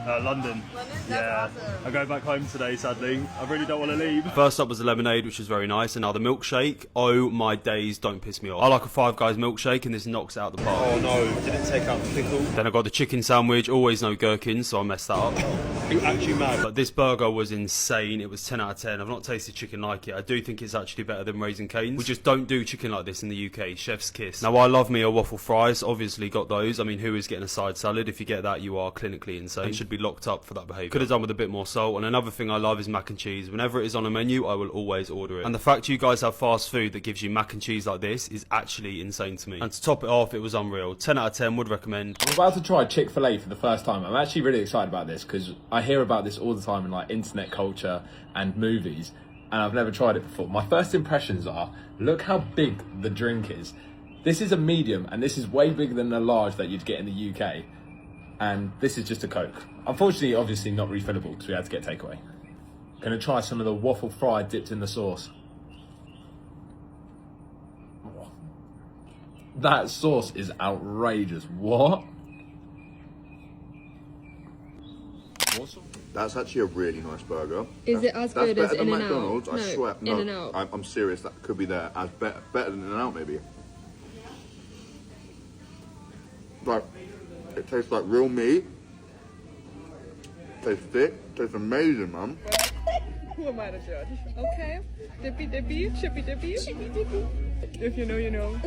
London. Yeah, awesome. I go back home today, sadly. I really don't want to leave. First up was the lemonade, which was very nice, and now the milkshake. Oh my days, don't piss me off. I like a Five Guys milkshake, and this knocks it out the park. Oh no, didn't take out the pickle. Then I got the chicken sandwich, always no gherkins, so I messed that up. You actually mad? But this burger was insane. It was 10 out of 10. I've not tasted chicken like it. I do think it's actually better than Raising Cane's. We just don't do chicken like this in the UK. Chef's kiss. Now I love me a waffle fries. Obviously got those. I mean, who is getting a side salad? If you get that, you are clinically insane. And should be locked up for that behaviour. Could have done with a bit more salt. And another thing I love is mac and cheese. Whenever it is on a menu, I will always order it. And the fact you guys have fast food that gives you mac and cheese like this is actually insane to me. And to top it off, it was unreal. 10 out of 10, would recommend. I'm about to try Chick-fil-A for the first time. I'm actually really excited about this because I hear about this all the time in like internet culture and movies, and I've never tried it before. My first impressions are, look how big the drink is. This is a medium, and this is way bigger than the large that you'd get in the UK. And this is just a Coke. Unfortunately, obviously not refillable because we had to get takeaway. Gonna try some of the waffle fry dipped in the sauce. That sauce is outrageous. What? Awesome. That's actually a really nice burger. Is it as good as better than In-N-Out? McDonald's. I No, swear. No, In-N-Out. I'm serious. That could be there as better than In-N-Out maybe. Like, it tastes like real meat. Tastes thick. Tastes amazing, man. Who am I to judge? Okay. Dippy dippy, chippy dippy. Chippy dippy. If you know, you know.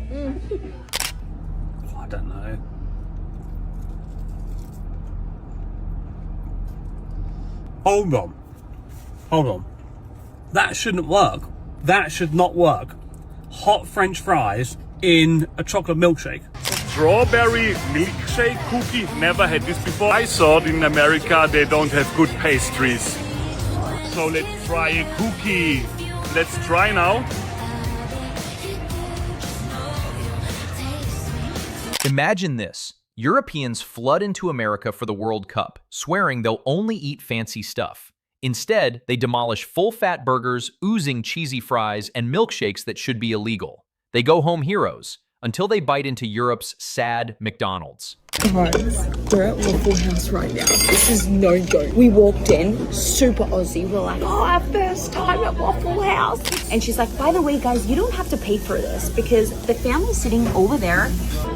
I don't know. Hold on. Hold on. That shouldn't work. That should not work. Hot French fries in a chocolate milkshake. Strawberry milkshake cookie. Never had this before. I thought in America they don't have good pastries. So let's try a cookie. Let's try now. Imagine this. Europeans flood into America for the World Cup, swearing they'll only eat fancy stuff. Instead, they demolish full-fat burgers, oozing cheesy fries, and milkshakes that should be illegal. They go home heroes, until they bite into Europe's sad McDonald's. Guys, we're at Waffle House right now. This is no joke. We walked in, super Aussie. We're like, oh, our first time at Waffle House. And she's like, by the way, guys, you don't have to pay for this because the family sitting over there,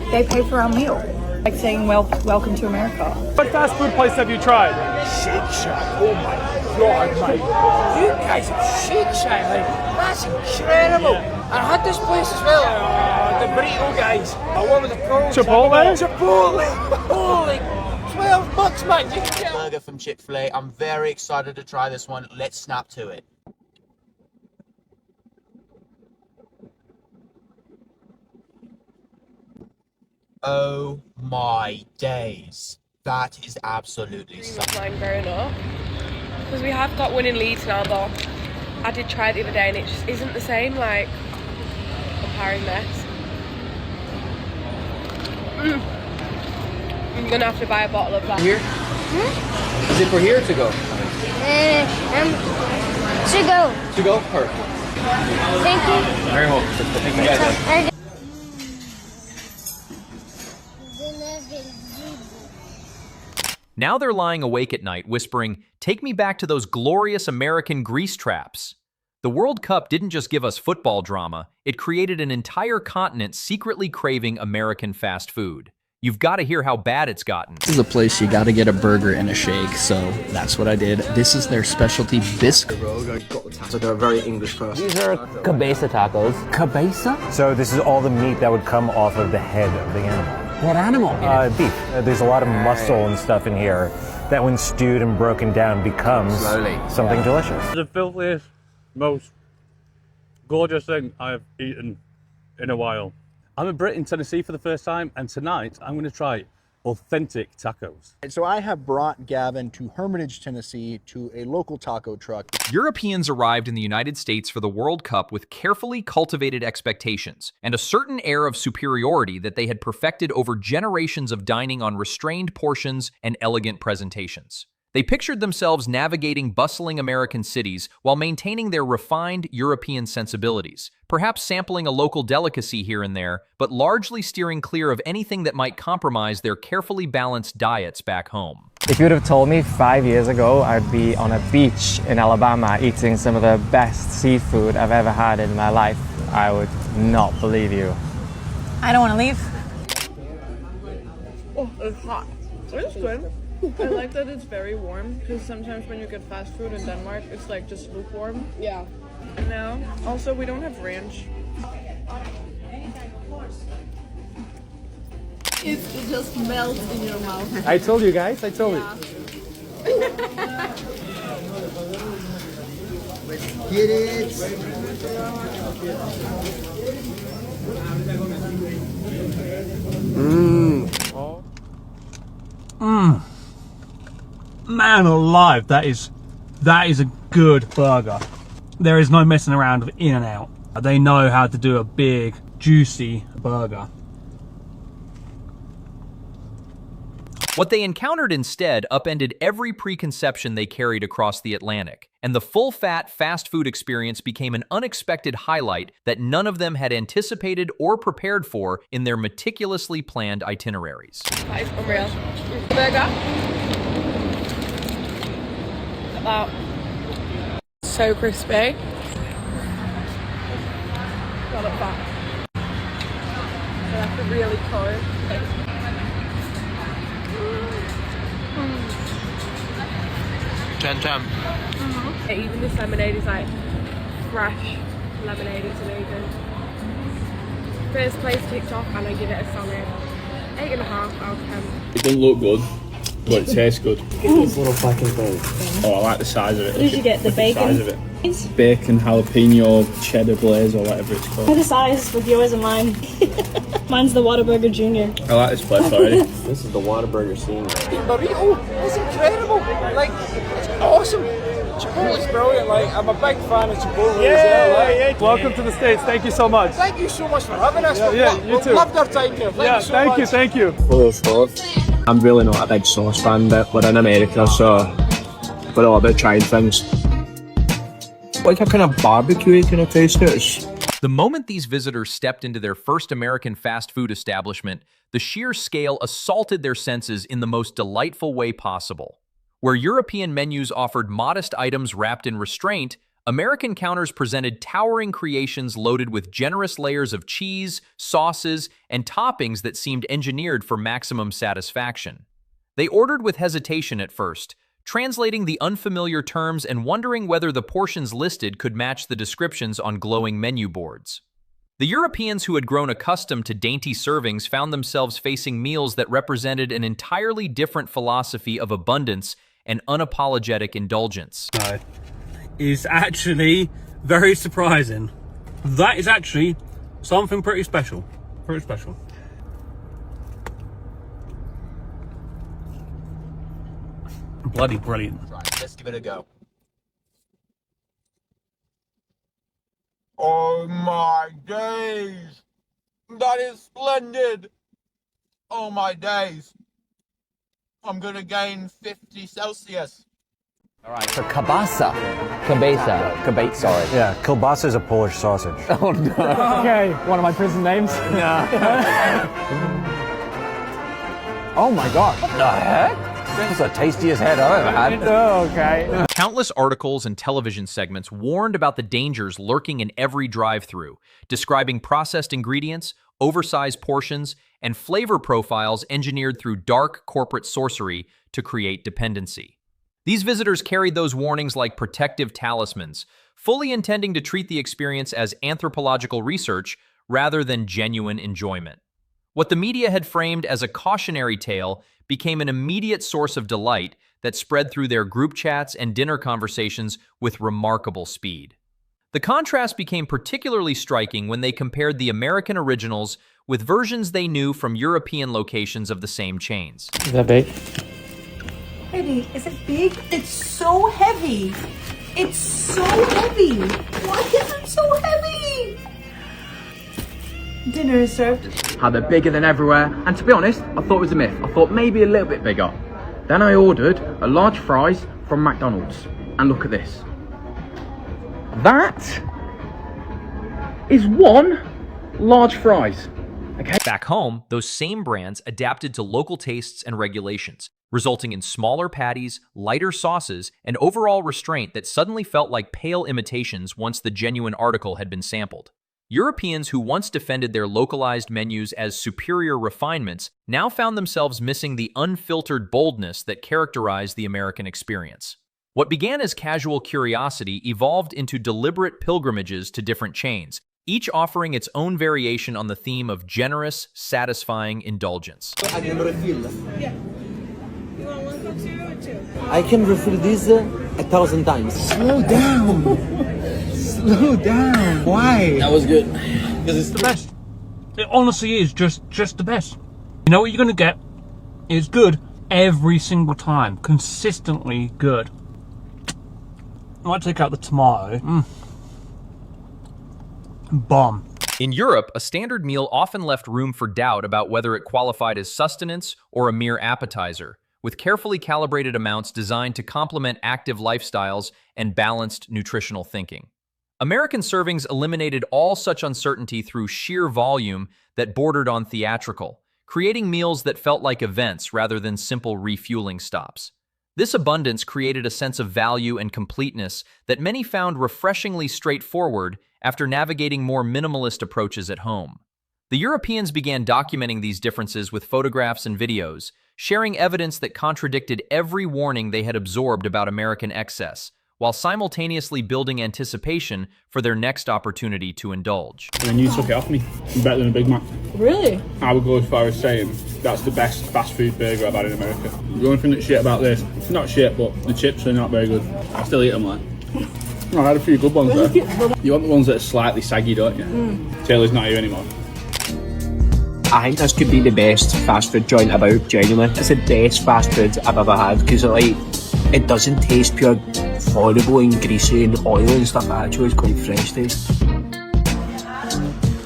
they pay for our meal. Like saying, welcome to America. What fast food place have you tried? Shake Shack. Oh my god, mate. You guys have Shake Shack, like, that's incredible. I had this place as well. The burrito guys. What was the prawns? Chipotle? Chipotle. Holy 12 bucks, man. You can get burger from Chick-fil-A. I'm very excited to try this one. Let's snap to it. Oh my days. That is absolutely something. Fair enough. Because we have got winning leads now, though. I did try it the other day and it just isn't the same, like, comparing this. I'm gonna have to buy a bottle of that. Here? Is it for here or to go? To go. To go? Perfect. Thank you. Very welcome. Thank you guys. Now they're lying awake at night, whispering, "Take me back to those glorious American grease traps." The World Cup didn't just give us football drama, it created an entire continent secretly craving American fast food. You've got to hear how bad it's gotten. This is a place you got to get a burger and a shake, so that's what I did. This is their specialty biscuit. So they're very English person. These are cabeza tacos. Cabeza? So this is all the meat that would come off of the head of the animal. What animal? Beef. There's a lot of muscle and stuff in here that when stewed and broken down becomes something delicious. The filthiest, most gorgeous thing I've eaten in a while. I'm in Britain, Tennessee for the first time, and tonight I'm going to try authentic tacos. So I have brought Gavin to Hermitage, Tennessee, to a local taco truck. Europeans arrived in the United States for the World Cup with carefully cultivated expectations and a certain air of superiority that they had perfected over generations of dining on restrained portions and elegant presentations. They pictured themselves navigating bustling American cities while maintaining their refined European sensibilities, perhaps sampling a local delicacy here and there, but largely steering clear of anything that might compromise their carefully balanced diets back home. If you would have told me 5 years ago I'd be on a beach in Alabama eating some of the best seafood I've ever had in my life, I would not believe you. I don't want to leave. Oh, it's hot. It's good. I like that it's very warm, because sometimes when you get fast food in Denmark, it's like just lukewarm. Yeah. And now, also, we don't have ranch. It just melts in your mouth. I told you guys, I told you. Get it. Man alive, that is a good burger. There is no messing around with In and Out. They know how to do a big, juicy burger. What they encountered instead upended every preconception they carried across the Atlantic, and the full-fat fast food experience became an unexpected highlight that none of them had anticipated or prepared for in their meticulously planned itineraries. That is unreal. Burger. About so crispy. Got it back. So that's a really cold. Even this lemonade is like fresh lemonade, it's amazing. First place ticked off and I give it a solid 8.5 out of 10. It doesn't look good, but it tastes good. This little fucking thing. Oh, I like the size of it. What did you get? The bacon? Size of it. Bacon, jalapeno, cheddar glaze, or whatever it's called. Look at the size with yours and mine. Mine's the Whataburger Jr. I like this place already. This is the Whataburger scene. Burrito, it's incredible. Like, it's awesome. Chipotle's brilliant. Like, I'm a big fan of Chipotle as well. Like. Welcome to the States. Thank you so much. Thank you so much for having us. You too. Loved our time here. Thank you so much. Thank you. I'm really not a big sauce fan, but we're in America, so we're all about trying things. Like a kind of barbecue kind of taste to it. The moment these visitors stepped into their first American fast food establishment, the sheer scale assaulted their senses in the most delightful way possible. Where European menus offered modest items wrapped in restraint, American counters presented towering creations loaded with generous layers of cheese, sauces, and toppings that seemed engineered for maximum satisfaction. They ordered with hesitation at first, translating the unfamiliar terms and wondering whether the portions listed could match the descriptions on glowing menu boards. The Europeans who had grown accustomed to dainty servings found themselves facing meals that represented an entirely different philosophy of abundance and unapologetic indulgence. No, is actually very surprising. That is actually something pretty special. Pretty special. Bloody brilliant. Right, let's give it a go. Oh my days! That is splendid! Oh my days! I'm gonna gain 50 Celsius. All right, so kielbasa. Kielbasa, sorry. Yeah, kielbasa is a Polish sausage. Oh no. Okay, one of my prison names. Yeah. Oh my god. What the heck? This is the tastiest head I've ever had. Oh, okay. Countless articles and television segments warned about the dangers lurking in every drive-thru, describing processed ingredients, oversized portions, and flavor profiles engineered through dark corporate sorcery to create dependency. These visitors carried those warnings like protective talismans, fully intending to treat the experience as anthropological research rather than genuine enjoyment. What the media had framed as a cautionary tale became an immediate source of delight that spread through their group chats and dinner conversations with remarkable speed. The contrast became particularly striking when they compared the American originals with versions they knew from European locations of the same chains. Is that big? Baby, is it big? It's so heavy. It's so heavy. Why is it so heavy? Dinner is served. How they're bigger than everywhere, and to be honest, I thought it was a myth. I thought maybe a little bit bigger. Then I ordered a large fries from McDonald's. And look at this. That is one large fries. Okay. Back home, those same brands adapted to local tastes and regulations, resulting in smaller patties, lighter sauces, and overall restraint that suddenly felt like pale imitations once the genuine article had been sampled. Europeans who once defended their localized menus as superior refinements now found themselves missing the unfiltered boldness that characterized the American experience. What began as casual curiosity evolved into deliberate pilgrimages to different chains, each offering its own variation on the theme of generous, satisfying indulgence. I can refill. Yeah. You want one Coke Zero or two? I can refill this 1,000 times. Slow down. Slow down. Why? That was good. Because it's the best. It honestly is just the best. You know what you're going to get? It's good every single time. Consistently good. I might take out the tomato. Bomb. In Europe, a standard meal often left room for doubt about whether it qualified as sustenance or a mere appetizer, with carefully calibrated amounts designed to complement active lifestyles and balanced nutritional thinking. American servings eliminated all such uncertainty through sheer volume that bordered on theatrical, creating meals that felt like events rather than simple refueling stops. This abundance created a sense of value and completeness that many found refreshingly straightforward after navigating more minimalist approaches at home. The Europeans began documenting these differences with photographs and videos, sharing evidence that contradicted every warning they had absorbed about American excess, while simultaneously building anticipation for their next opportunity to indulge. And then you took it off me. Better than a Big Mac. Really? I would go as far as saying that's the best fast food burger I've had in America. The only thing that's shit about this, it's not shit, but the chips are not very good. I still eat them like. I had a few good ones there. You want the ones that are slightly saggy, don't you? Taylor's not here anymore. I think this could be the best fast food joint about, genuinely. It's the best fast food I've ever had, because it doesn't taste pure horrible and greasy and oily and stuff. Actually, it's quite fresh taste.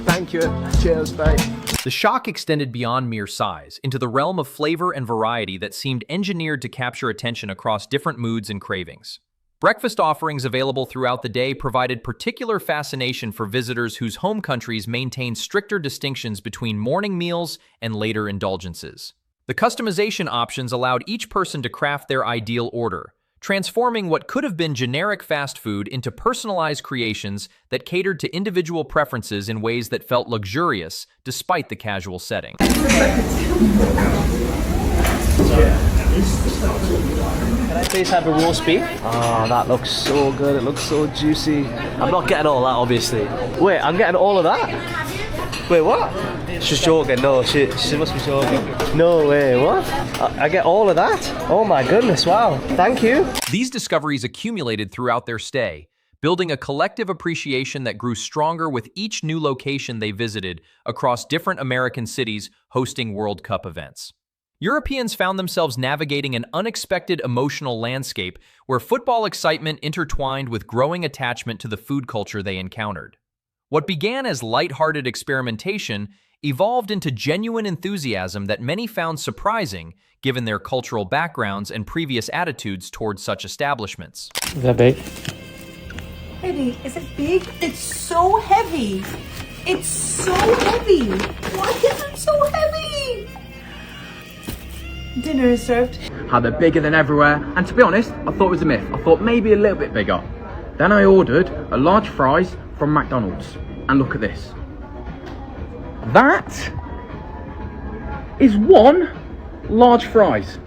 Thank you. Cheers, bye. The shock extended beyond mere size into the realm of flavor and variety that seemed engineered to capture attention across different moods and cravings. Breakfast offerings available throughout the day provided particular fascination for visitors whose home countries maintained stricter distinctions between morning meals and later indulgences. The customization options allowed each person to craft their ideal order, transforming what could have been generic fast food into personalized creations that catered to individual preferences in ways that felt luxurious despite the casual setting. Can I please have a roast beef? Oh, that looks so good. It looks so juicy. I'm not getting all that, obviously. Wait, I'm getting all of that? Wait, what? She's joking. No, she must be joking. No way, what? I get all of that? Oh my goodness, wow. Thank you. These discoveries accumulated throughout their stay, building a collective appreciation that grew stronger with each new location they visited across different American cities hosting World Cup events. Europeans found themselves navigating an unexpected emotional landscape where football excitement intertwined with growing attachment to the food culture they encountered. What began as lighthearted experimentation evolved into genuine enthusiasm that many found surprising given their cultural backgrounds and previous attitudes towards such establishments. Is that big? Baby, is it big? It's so heavy. It's so heavy. Why is it so heavy? Dinner is served. How they're bigger than everywhere, and to be honest, I thought it was a myth. I thought maybe a little bit bigger. Then I ordered a large fries from McDonald's, and look at this. That is one large fries.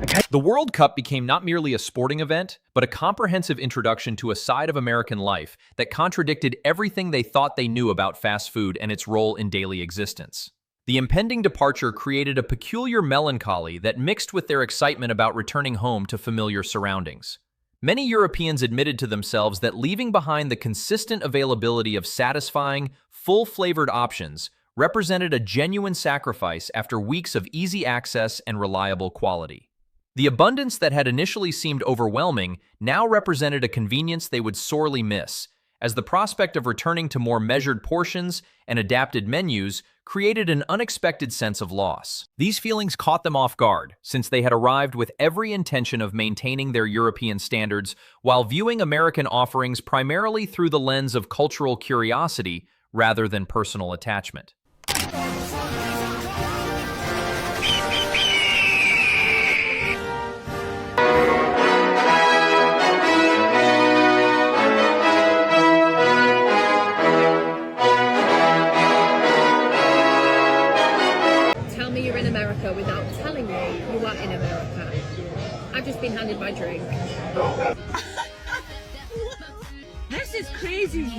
Okay. The World Cup became not merely a sporting event, but a comprehensive introduction to a side of American life that contradicted everything they thought they knew about fast food and its role in daily existence. The impending departure created a peculiar melancholy that mixed with their excitement about returning home to familiar surroundings. Many Europeans admitted to themselves that leaving behind the consistent availability of satisfying, full-flavored options represented a genuine sacrifice after weeks of easy access and reliable quality. The abundance that had initially seemed overwhelming now represented a convenience they would sorely miss, as the prospect of returning to more measured portions and adapted menus created an unexpected sense of loss. These feelings caught them off guard, since they had arrived with every intention of maintaining their European standards while viewing American offerings primarily through the lens of cultural curiosity rather than personal attachment. Tell me you're in America without telling me you are in America. I've just been handed my drink. This is crazy.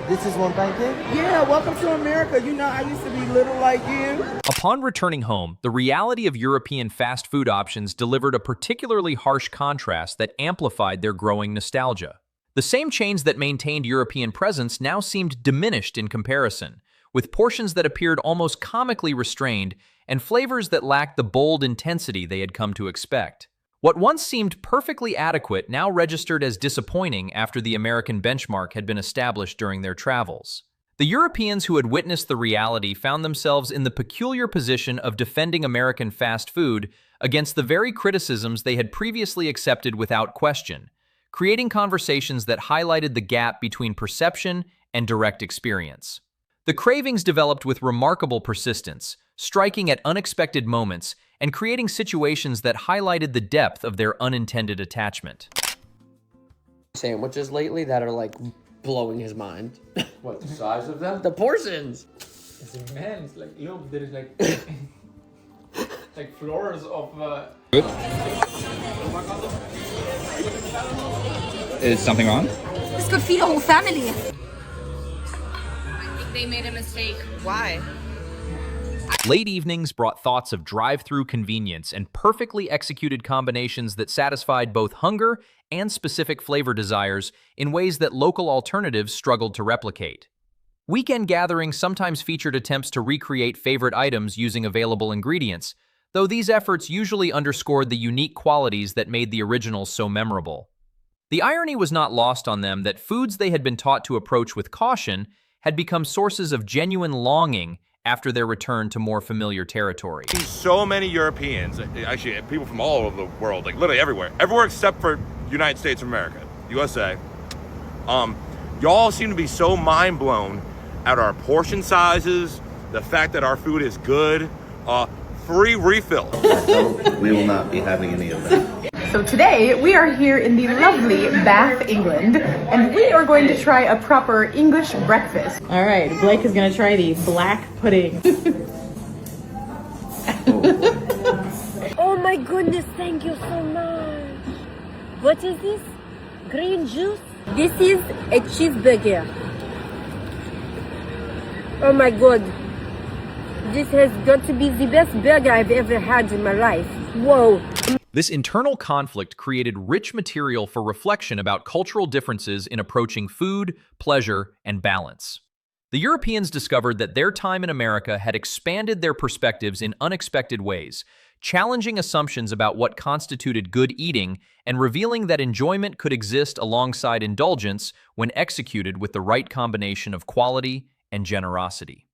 This is one pancake? Yeah, welcome to America. You know, I used to be little like you. Upon returning home, the reality of European fast food options delivered a particularly harsh contrast that amplified their growing nostalgia. The same chains that maintained European presence now seemed diminished in comparison, with portions that appeared almost comically restrained and flavors that lacked the bold intensity they had come to expect. What once seemed perfectly adequate now registered as disappointing after the American benchmark had been established during their travels. The Europeans who had witnessed the reality found themselves in the peculiar position of defending American fast food against the very criticisms they had previously accepted without question, creating conversations that highlighted the gap between perception and direct experience. The cravings developed with remarkable persistence, striking at unexpected moments and creating situations that highlighted the depth of their unintended attachment. Sandwiches lately that are like blowing his mind. What, the size of them? The portions! It's immense. Like, look, there is like like floors of. Good. Is something wrong? This could feed a whole family. I think they made a mistake. Why? Late evenings brought thoughts of drive-through convenience and perfectly executed combinations that satisfied both hunger and specific flavor desires in ways that local alternatives struggled to replicate. Weekend gatherings sometimes featured attempts to recreate favorite items using available ingredients, though these efforts usually underscored the unique qualities that made the originals so memorable. The irony was not lost on them that foods they had been taught to approach with caution had become sources of genuine longing after their return to more familiar territory. So many Europeans, actually people from all over the world, like literally everywhere except for United States of America, USA, y'all seem to be so mind blown at our portion sizes, the fact that our food is good, free refill. We will not be having any of that. So today we are here in the lovely Bath, England, and we are going to try a proper English breakfast. All right, Blake is gonna try the black pudding. Oh my goodness, thank you so much. What is this? Green juice? This is a cheeseburger. Oh my god. This has got to be the best burger I've ever had in my life. Whoa. This internal conflict created rich material for reflection about cultural differences in approaching food, pleasure, and balance. The Europeans discovered that their time in America had expanded their perspectives in unexpected ways, challenging assumptions about what constituted good eating and revealing that enjoyment could exist alongside indulgence when executed with the right combination of quality and generosity.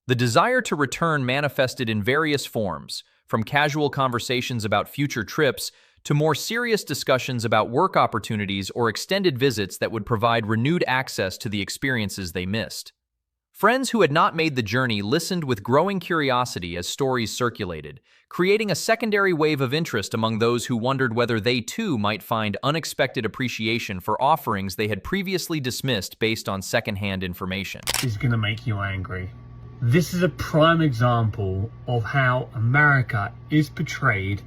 The desire to return manifested in various forms, from casual conversations about future trips to more serious discussions about work opportunities or extended visits that would provide renewed access to the experiences they missed. Friends who had not made the journey listened with growing curiosity as stories circulated, creating a secondary wave of interest among those who wondered whether they too might find unexpected appreciation for offerings they had previously dismissed based on secondhand information. This is gonna make you angry. This is a prime example of how America is portrayed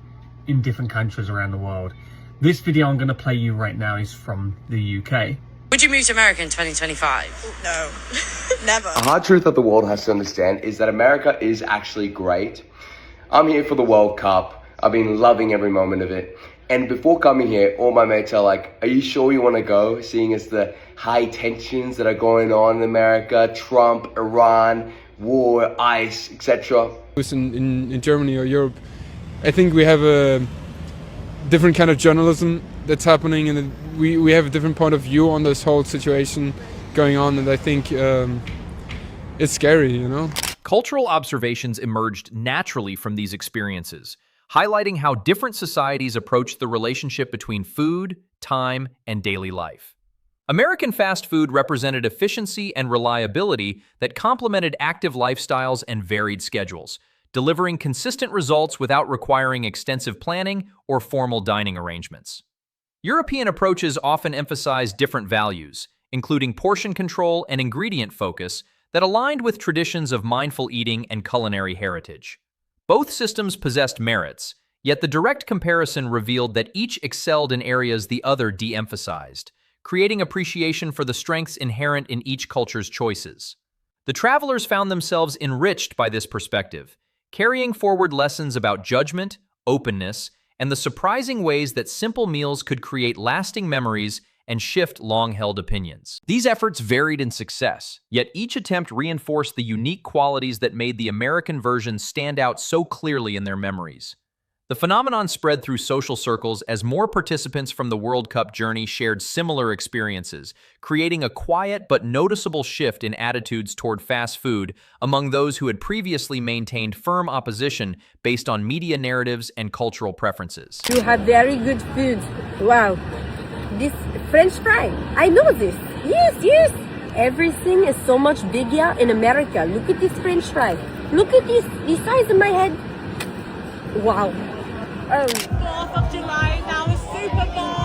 in different countries around the world. This video I'm going to play you right now is from the UK. Would you move to America in 2025? No, never. A hard truth that the world has to understand is that America is actually great. I'm here for the World Cup. I've been loving every moment of it. And before coming here, all my mates are like, are you sure you want to go? Seeing as the high tensions that are going on in America, Trump, Iran, war, ice, etc. In Germany or Europe, I think we have a different kind of journalism that's happening, and we have a different point of view on this whole situation going on, and I think it's scary, you know? Cultural observations emerged naturally from these experiences, highlighting how different societies approach the relationship between food, time, and daily life. American fast food represented efficiency and reliability that complemented active lifestyles and varied schedules, delivering consistent results without requiring extensive planning or formal dining arrangements. European approaches often emphasize different values, including portion control and ingredient focus, that aligned with traditions of mindful eating and culinary heritage. Both systems possessed merits, yet the direct comparison revealed that each excelled in areas the other de-emphasized, creating appreciation for the strengths inherent in each culture's choices. The travelers found themselves enriched by this perspective, carrying forward lessons about judgment, openness, and the surprising ways that simple meals could create lasting memories and shift long-held opinions. These efforts varied in success, yet each attempt reinforced the unique qualities that made the American version stand out so clearly in their memories. The phenomenon spread through social circles as more participants from the World Cup journey shared similar experiences, creating a quiet but noticeable shift in attitudes toward fast food among those who had previously maintained firm opposition based on media narratives and cultural preferences. You have very good food. Wow. This French fry, I know this. Yes. Everything is so much bigger in America. Look at this French fry. Look at this, the size of my head. Wow. 4th of July, now is Super Bowl.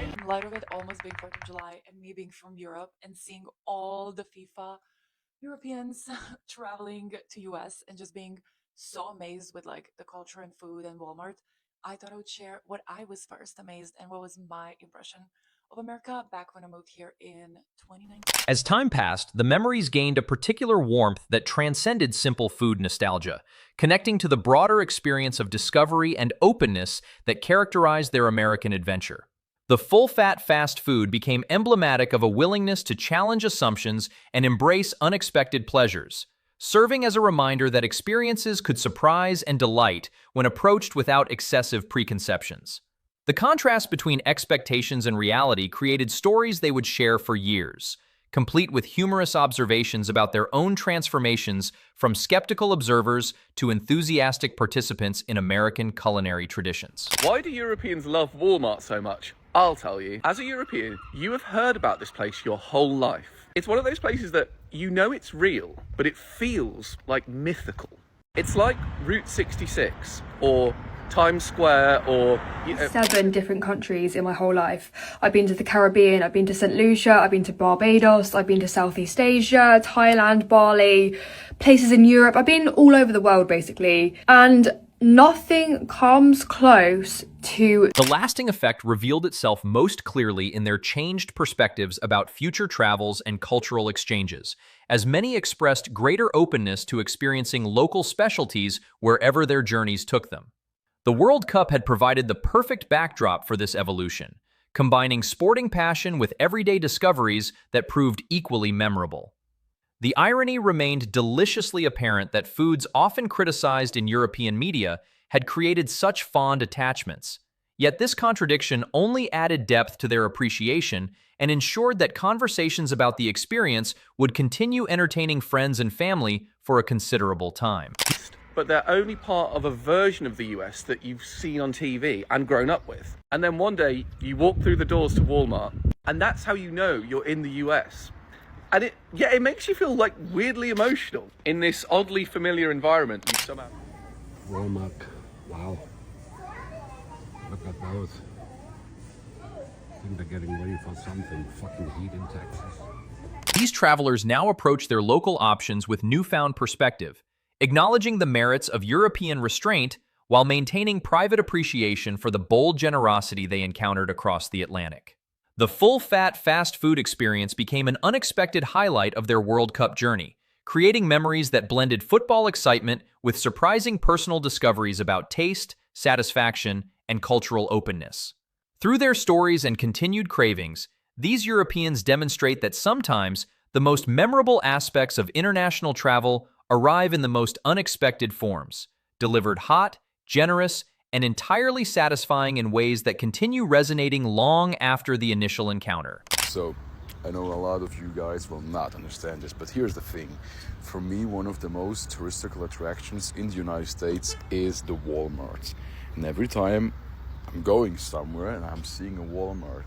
In light of it almost being 4th of July and me being from Europe and seeing all the FIFA Europeans traveling to US and just being so amazed with like the culture and food and Walmart, I thought I would share what I was first amazed and what was my impression of America back when I moved here in 2019. As time passed, the memories gained a particular warmth that transcended simple food nostalgia, connecting to the broader experience of discovery and openness that characterized their American adventure. The full-fat fast food became emblematic of a willingness to challenge assumptions and embrace unexpected pleasures, serving as a reminder that experiences could surprise and delight when approached without excessive preconceptions. The contrast between expectations and reality created stories they would share for years, complete with humorous observations about their own transformations from skeptical observers to enthusiastic participants in American culinary traditions. Why do Europeans love Walmart so much? I'll tell you. As a European, you have heard about this place your whole life. It's one of those places that you know it's real, but it feels like mythical. It's like Route 66 or Times Square or... 7 different countries in my whole life. I've been to the Caribbean, I've been to St. Lucia, I've been to Barbados, I've been to Southeast Asia, Thailand, Bali, places in Europe. I've been all over the world basically. And nothing comes close to... The lasting effect revealed itself most clearly in their changed perspectives about future travels and cultural exchanges, as many expressed greater openness to experiencing local specialties wherever their journeys took them. The World Cup had provided the perfect backdrop for this evolution, combining sporting passion with everyday discoveries that proved equally memorable. The irony remained deliciously apparent that foods often criticized in European media had created such fond attachments, yet this contradiction only added depth to their appreciation and ensured that conversations about the experience would continue entertaining friends and family for a considerable time. But they're only part of a version of the US that you've seen on TV and grown up with. And then one day you walk through the doors to Walmart and that's how you know you're in the US. And it makes you feel like weirdly emotional in this oddly familiar environment. You somehow... Walmart, wow. Look at those. I think they're getting ready for something. Fucking heat in Texas. These travelers now approach their local options with newfound perspective, acknowledging the merits of European restraint while maintaining private appreciation for the bold generosity they encountered across the Atlantic. The full-fat fast food experience became an unexpected highlight of their World Cup journey, creating memories that blended football excitement with surprising personal discoveries about taste, satisfaction, and cultural openness. Through their stories and continued cravings, these Europeans demonstrate that sometimes the most memorable aspects of international travel arrive in the most unexpected forms, delivered hot, generous, and entirely satisfying in ways that continue resonating long after the initial encounter. So, I know a lot of you guys will not understand this, but here's the thing. For me, one of the most touristical attractions in the United States is the Walmart. And every time I'm going somewhere and I'm seeing a Walmart,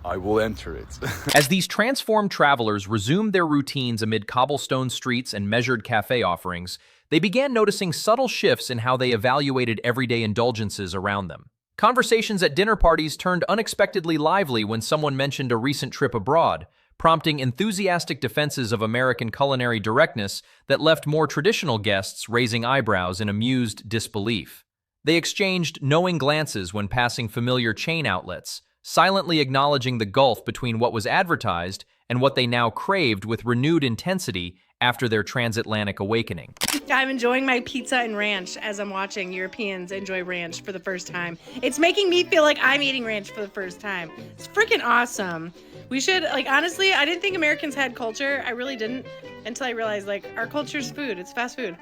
I will enter it. As these transformed travelers resumed their routines amid cobblestone streets and measured cafe offerings, they began noticing subtle shifts in how they evaluated everyday indulgences around them. Conversations at dinner parties turned unexpectedly lively when someone mentioned a recent trip abroad, prompting enthusiastic defenses of American culinary directness that left more traditional guests raising eyebrows in amused disbelief. They exchanged knowing glances when passing familiar chain outlets, silently acknowledging the gulf between what was advertised and what they now craved with renewed intensity after their transatlantic awakening. I'm enjoying my pizza and ranch as I'm watching Europeans enjoy ranch for the first time. It's making me feel like I'm eating ranch for the first time. It's freaking awesome. We should, honestly, I didn't think Americans had culture. I really didn't until I realized, our culture's food. It's fast food.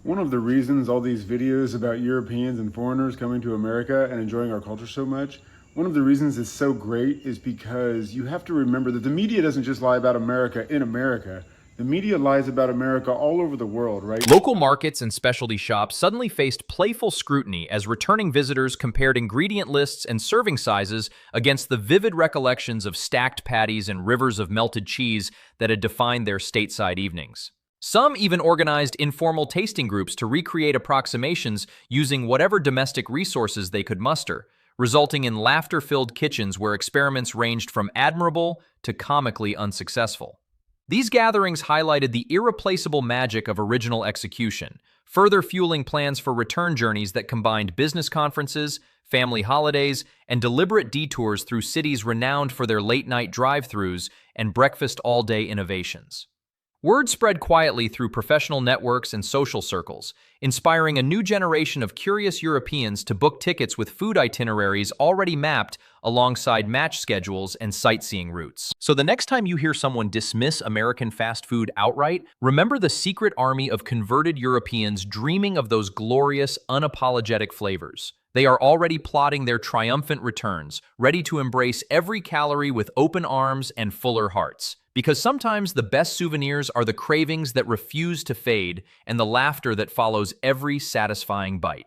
One of the reasons all these videos about Europeans and foreigners coming to America and enjoying our culture so much, one of the reasons it's so great is because you have to remember that the media doesn't just lie about America in America. The media lies about America all over the world, right? Local markets and specialty shops suddenly faced playful scrutiny as returning visitors compared ingredient lists and serving sizes against the vivid recollections of stacked patties and rivers of melted cheese that had defined their stateside evenings. Some even organized informal tasting groups to recreate approximations using whatever domestic resources they could muster, resulting in laughter-filled kitchens where experiments ranged from admirable to comically unsuccessful. These gatherings highlighted the irreplaceable magic of original execution, further fueling plans for return journeys that combined business conferences, family holidays, and deliberate detours through cities renowned for their late-night drive-thrus and breakfast-all-day innovations. Word spread quietly through professional networks and social circles, inspiring a new generation of curious Europeans to book tickets with food itineraries already mapped alongside match schedules and sightseeing routes. So the next time you hear someone dismiss American fast food outright, remember the secret army of converted Europeans dreaming of those glorious, unapologetic flavors. They are already plotting their triumphant returns, ready to embrace every calorie with open arms and fuller hearts. Because sometimes the best souvenirs are the cravings that refuse to fade and the laughter that follows every satisfying bite.